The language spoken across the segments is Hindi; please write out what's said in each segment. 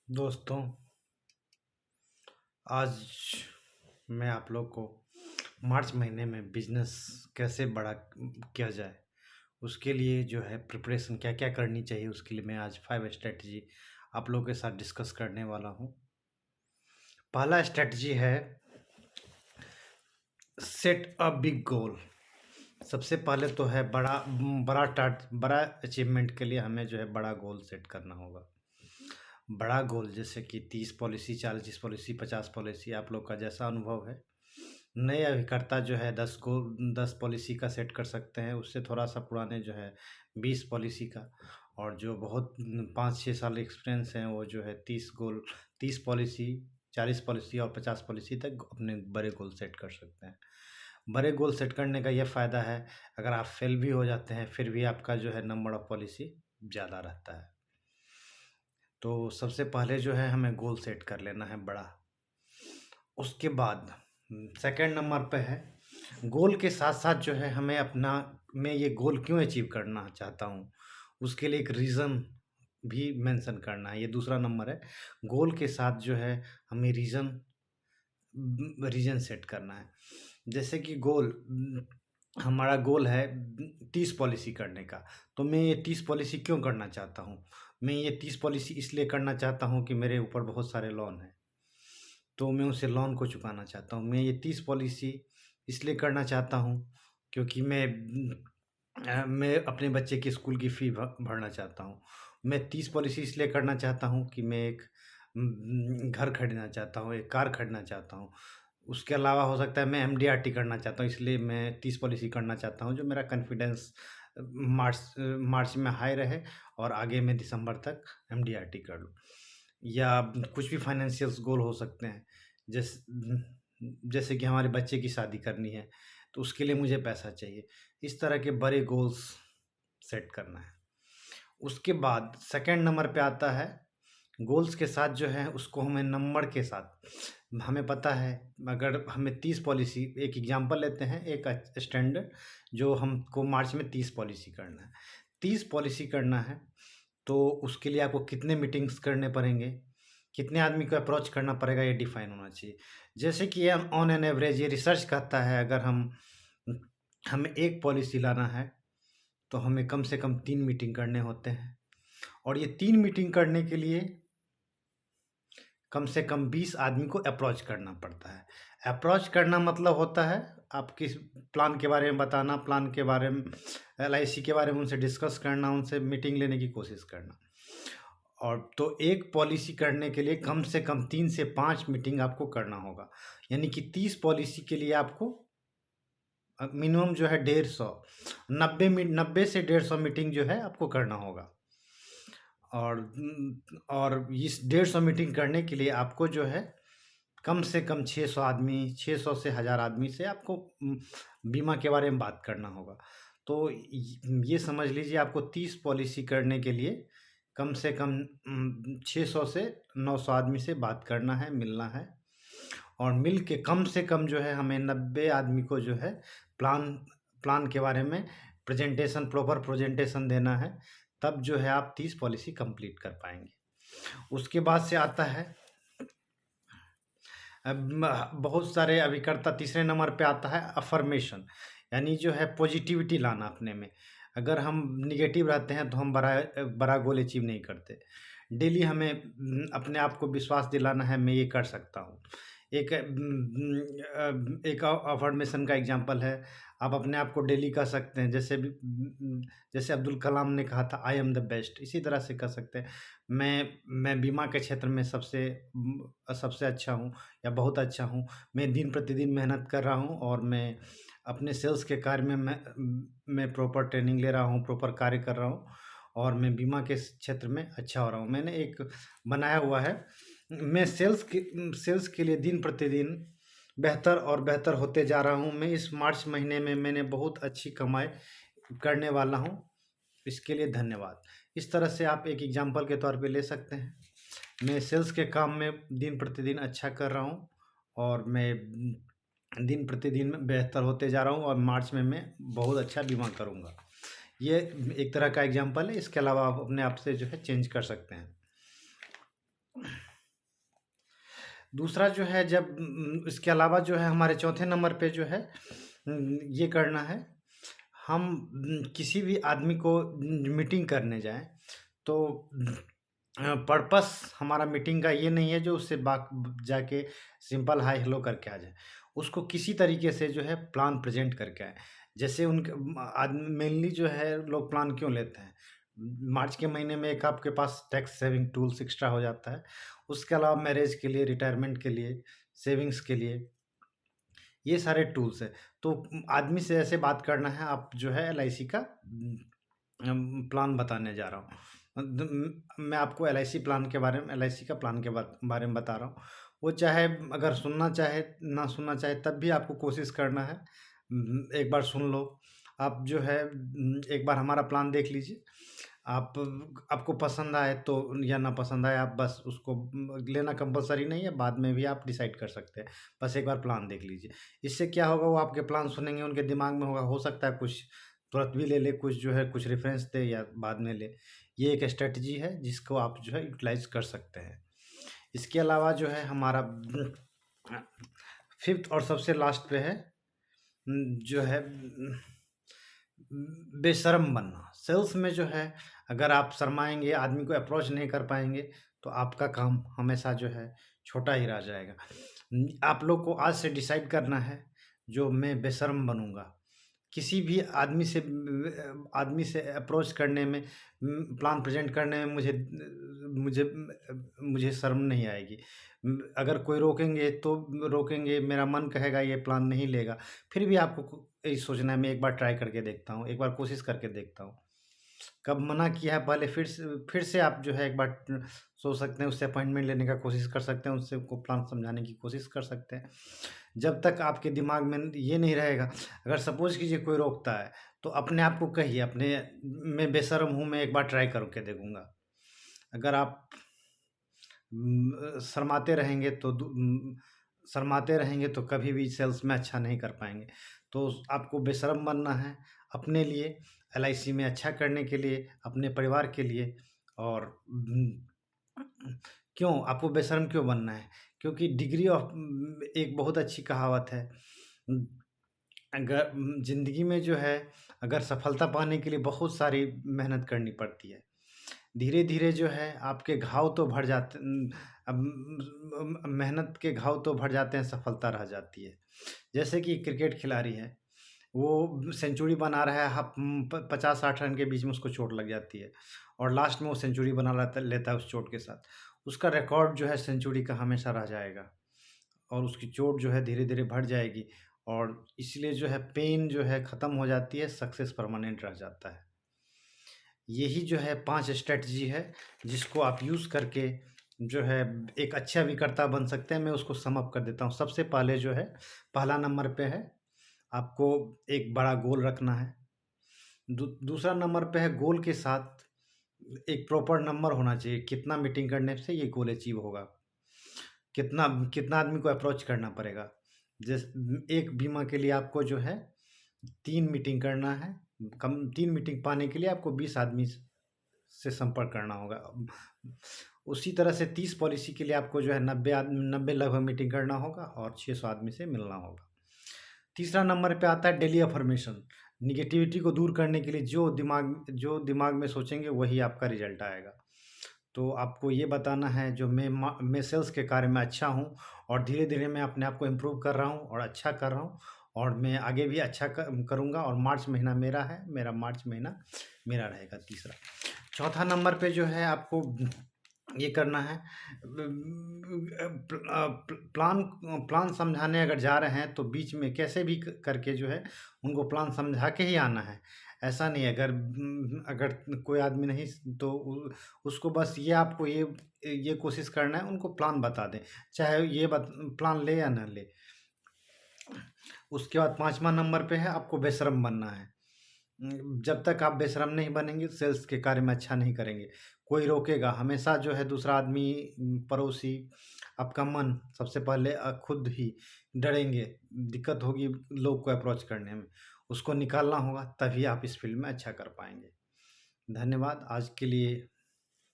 दोस्तों, आज मैं आप लोग को मार्च महीने में बिजनेस कैसे बड़ा किया जाए, उसके लिए जो है प्रिपरेशन क्या क्या करनी चाहिए, उसके लिए मैं आज 5 स्ट्रेटजी आप लोगों के साथ डिस्कस करने वाला हूँ। पहला स्ट्रेटजी है सेट अ बिग गोल। सबसे पहले तो है बड़ा अचीवमेंट के लिए हमें जो है बड़ा गोल सेट करना होगा। बड़ा गोल जैसे कि 30 पॉलिसी, 40 पॉलिसी, 50 पॉलिसी, आप लोग का जैसा अनुभव है। नए अभिकर्ता जो है 10 पॉलिसी का सेट कर सकते हैं, उससे थोड़ा सा पुराने जो है 20 पॉलिसी का, और जो बहुत 5-6 साल एक्सपीरियंस हैं वो जो है 30 पॉलिसी, 40 पॉलिसी और 50 पॉलिसी तक अपने बड़े गोल सेट कर सकते हैं। बड़े गोल सेट करने का यह फ़ायदा है, अगर आप फेल भी हो जाते हैं फिर भी आपका जो है नंबर ऑफ पॉलिसी ज़्यादा रहता है। तो सबसे पहले जो है हमें गोल सेट कर लेना है बड़ा। उसके बाद सेकंड नंबर पे है, गोल के साथ साथ जो है हमें अपना मैं ये गोल क्यों अचीव करना चाहता हूँ, उसके लिए एक रीज़न भी मेंशन करना है। ये दूसरा नंबर है। गोल के साथ जो है हमें रीज़न सेट करना है। जैसे कि हमारा गोल है 30 पॉलिसी करने का, तो मैं ये 30 पॉलिसी क्यों करना चाहता हूँ? मैं ये 30 पॉलिसी इसलिए करना चाहता हूँ कि मेरे ऊपर बहुत सारे लोन हैं, तो मैं उसे लोन को चुकाना चाहता हूँ। मैं ये 30 पॉलिसी इसलिए करना चाहता हूँ क्योंकि मैं अपने बच्चे की स्कूल की फ़ी भरना चाहता हूँ। मैं 30 पॉलिसी इसलिए करना चाहता हूँ कि मैं एक घर खरीदना चाहता हूँ, एक कार खरीदना चाहता हूँ। उसके अलावा हो सकता है मैं एमडीआरटी करना चाहता हूँ, इसलिए मैं 30 पॉलिसी करना चाहता हूँ, जो मेरा कॉन्फिडेंस मार्च में हाई रहे और आगे मैं दिसंबर तक एमडीआरटी कर लूँ। या कुछ भी फाइनेंशियल्स गोल हो सकते हैं, जैसे कि हमारे बच्चे की शादी करनी है, तो उसके लिए मुझे पैसा चाहिए। इस तरह के बड़े गोल्स सेट करना है। उसके बाद सेकंड नंबर पे आता है, गोल्स के साथ जो है उसको हमें नंबर के साथ, हमें पता है अगर हमें 30 पॉलिसी, एक एग्जांपल लेते हैं, एक स्टैंडर्ड जो हमको मार्च में 30 पॉलिसी करना है। 30 पॉलिसी करना है तो उसके लिए आपको कितने मीटिंग्स करने पड़ेंगे, कितने आदमी को अप्रोच करना पड़ेगा, ये डिफाइन होना चाहिए। जैसे कि ऑन एन एवरेज ये रिसर्च कहता है, अगर हमें एक पॉलिसी लाना है तो हमें कम से कम 3 मीटिंग करने होते हैं, और ये 3 मीटिंग करने के लिए कम से कम 20 आदमी को अप्रोच करना पड़ता है। अप्रोच करना मतलब होता है आप किस प्लान के बारे में बताना, प्लान के बारे में, एलआईसी के बारे में उनसे डिस्कस करना, उनसे मीटिंग लेने की कोशिश करना। और तो एक पॉलिसी करने के लिए कम से कम 3 से 5 मीटिंग आपको करना होगा। यानी कि 30 पॉलिसी के लिए आपको मिनिमम जो है 150, 90 से 150 मीटिंग जो है आपको करना होगा। और इस 150 मीटिंग करने के लिए आपको जो है कम से कम 600 आदमी, 600 से 1000 आदमी से आपको बीमा के बारे में बात करना होगा। तो ये समझ लीजिए आपको 30 पॉलिसी करने के लिए कम से कम 600 से 900 आदमी से बात करना है, मिलना है, और मिल के कम से कम जो है हमें 90 आदमी को जो है प्लान प्लान के बारे में प्रॉपर प्रेजेंटेशन देना है। तब जो है आप 30 पॉलिसी कंप्लीट कर पाएंगे। उसके बाद से आता है बहुत सारे अभिकर्ता, तीसरे नंबर पे आता है अफर्मेशन, यानी जो है पॉजिटिविटी लाना अपने में। अगर हम निगेटिव रहते हैं तो हम बड़ा गोल अचीव नहीं करते। डेली हमें अपने आप को विश्वास दिलाना है, मैं ये कर सकता हूँ। एक अफर्मेशन का एग्जांपल है, आप अपने आप को डेली कह सकते हैं, जैसे अब्दुल कलाम ने कहा था आई एम द बेस्ट, इसी तरह से कह सकते हैं मैं बीमा के क्षेत्र में सबसे अच्छा हूँ या बहुत अच्छा हूँ। मैं दिन प्रतिदिन मेहनत कर रहा हूँ और मैं अपने सेल्स के कार्य में मैं प्रॉपर ट्रेनिंग ले रहा हूँ, प्रॉपर कार्य कर रहा हूँ, और मैं बीमा के क्षेत्र में अच्छा हो रहा हूँ। मैंने एक बनाया हुआ है, मैं सेल्स के लिए दिन प्रतिदिन बेहतर और बेहतर होते जा रहा हूँ। मैं इस मार्च महीने में मैंने बहुत अच्छी कमाई करने वाला हूँ, इसके लिए धन्यवाद। इस तरह से आप एक एग्जांपल के तौर पे ले सकते हैं। मैं सेल्स के काम में दिन प्रतिदिन अच्छा कर रहा हूँ, और मैं दिन प्रतिदिन बेहतर होते जा रहा हूँ, और मार्च में मैं बहुत अच्छा बीमा करूँगा। ये एक तरह का एग्जांपल है, इसके अलावा आप अपने आप से जो है चेंज कर सकते हैं। दूसरा जो है, जब इसके अलावा जो है हमारे चौथे नंबर पे जो है ये करना है, हम किसी भी आदमी को मीटिंग करने जाएं तो पर्पस हमारा मीटिंग का ये नहीं है जो उससे बात जाके सिंपल हाय हेलो करके आ जाए। उसको किसी तरीके से जो है प्लान प्रेजेंट करके आए। जैसे उनके मेनली जो है लोग प्लान क्यों लेते हैं, मार्च के महीने में एक आपके पास टैक्स सेविंग टूल्स एक्स्ट्रा हो जाता है। उसके अलावा मैरिज के लिए, रिटायरमेंट के लिए, सेविंग्स के लिए, ये सारे टूल्स हैं। तो आदमी से ऐसे बात करना है, आप जो है एलआईसी का प्लान बताने जा रहा हूँ। मैं आपको एलआईसी प्लान के बारे में, एलआईसी का प्लान के बारे में बता रहा हूँ। वो चाहे अगर सुनना चाहे ना सुनना चाहे, तब भी आपको कोशिश करना है। एक बार सुन लो। आप जो है एक बार हमारा प्लान देख लीजिए। आप आपको पसंद आए तो या ना पसंद आए, आप बस उसको लेना कंपलसरी नहीं है, बाद में भी आप डिसाइड कर सकते हैं। बस एक बार प्लान देख लीजिए। इससे क्या होगा, वो आपके प्लान सुनेंगे, उनके दिमाग में होगा, हो सकता है कुछ तुरंत भी ले ले, कुछ जो है कुछ रेफरेंस दे या बाद में ले। ये एक स्ट्रेटजी है जिसको आप जो है यूटिलाइज कर सकते हैं। इसके अलावा जो है हमारा फिफ्थ और सबसे लास्ट पे है जो है बेशर्म बनना। सेल्स में जो है, अगर आप शर्माएंगे, आदमी को अप्रोच नहीं कर पाएंगे, तो आपका काम हमेशा जो है छोटा ही रह जाएगा। आप लोग को आज से डिसाइड करना है जो मैं बेशर्म बनूंगा। किसी भी आदमी से अप्रोच करने में, प्लान प्रेजेंट करने में मुझे मुझे शर्म नहीं आएगी। अगर कोई रोकेंगे तो रोकेंगे, मेरा मन कहेगा ये प्लान नहीं लेगा, फिर भी आपको यही सोचना है, मैं एक बार ट्राई करके देखता हूँ, एक बार कोशिश करके देखता हूँ। कब मना किया है पहले, फिर से आप जो है एक बार सोच सकते हैं, उससे अपॉइंटमेंट लेने का कोशिश कर सकते हैं, उससे को प्लान समझाने की कोशिश कर सकते हैं। जब तक आपके दिमाग में ये नहीं रहेगा, अगर सपोज कीजिए कोई रोकता है, तो अपने आप को कहिए, अपने मैं बेशर्म हूँ, मैं एक बार ट्राई करके देखूंगा। अगर आप शर्माते रहेंगे तो शर्माते रहेंगे तो कभी भी सेल्स में अच्छा नहीं कर पाएंगे। तो आपको बेशर्म बनना है अपने लिए, एलआईसी में अच्छा करने के लिए, अपने परिवार के लिए। और क्यों आपको बेशर्म क्यों बनना है? क्योंकि डिग्री ऑफ, एक बहुत अच्छी कहावत है। अगर ज़िंदगी में जो है, अगर सफलता पाने के लिए बहुत सारी मेहनत करनी पड़ती है। धीरे-धीरे जो है आपके घाव तो भर जाते, मेहनत के घाव तो भर जाते हैं, सफलता रह जाती है। जैसे कि क्रिकेट खिलाड़ी है, वो सेंचुरी बना रहा है, 50-60 रन के बीच में उसको चोट लग जाती है, और लास्ट में वो सेंचुरी बना लेता है उस चोट के साथ। उसका रिकॉर्ड जो है सेंचुरी का हमेशा रह जाएगा, और उसकी चोट जो है धीरे-धीरे बढ़ जाएगी, और इसलिए जो है पेन जो है ख़त्म हो जाती है, सक्सेस परमानेंट रह जाता है। यही जो है 5 स्ट्रेटजी है जिसको आप यूज़ करके जो है एक अच्छा विक्रेता बन सकते हैं। मैं उसको सम अप कर देता हूँ। सबसे पहले जो है, पहला नंबर पे है, आपको एक बड़ा गोल रखना है। दूसरा नंबर पे है, गोल के साथ एक प्रॉपर नंबर होना चाहिए, कितना मीटिंग करने से ये गोल अचीव होगा। कितना कितना आदमी को अप्रोच करना पड़ेगा। एक बीमा के लिए आपको जो है 3 मीटिंग करना है। 3 मीटिंग पाने के लिए आपको 20 आदमी से संपर्क करना होगा। उसी तरह से 30 पॉलिसी के लिए आपको जो है 90 लगभग मीटिंग करना होगा, और 600 आदमी से मिलना होगा। तीसरा नंबर पे आता है डेली अफर्मेशन। निगेटिविटी को दूर करने के लिए जो दिमाग में सोचेंगे वही आपका रिजल्ट आएगा। तो आपको ये बताना है जो मैं सेल्स के कार्य में अच्छा हूँ, और धीरे-धीरे मैं अपने आप को इम्प्रूव कर रहा हूँ और अच्छा कर रहा हूँ, और मैं आगे भी अच्छा करूँगा, और मार्च महीना मेरा है, मेरा मार्च महीना मेरा रहेगा तीसरा। चौथा नंबर पे जो है आपको ये करना है, प्लान प्लान समझाने अगर जा रहे हैं तो बीच में कैसे भी करके जो है उनको प्लान समझा के ही आना है। ऐसा नहीं है, अगर कोई आदमी नहीं तो उसको बस ये आपको ये कोशिश करना है, उनको प्लान बता दें, चाहे ये प्लान ले या ना ले। उसके बाद 5वां नंबर पे है, आपको बेशर्म बनना है। जब तक आप बेशर्म नहीं बनेंगे, सेल्स के कार्य में अच्छा नहीं करेंगे। कोई रोकेगा, हमेशा जो है दूसरा आदमी, पड़ोसी, आपका मन सबसे पहले खुद ही डरेंगे, दिक्कत होगी लोग को अप्रोच करने में। उसको निकालना होगा, तभी आप इस फील्ड में अच्छा कर पाएँगे। धन्यवाद आज के लिए।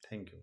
Thank you.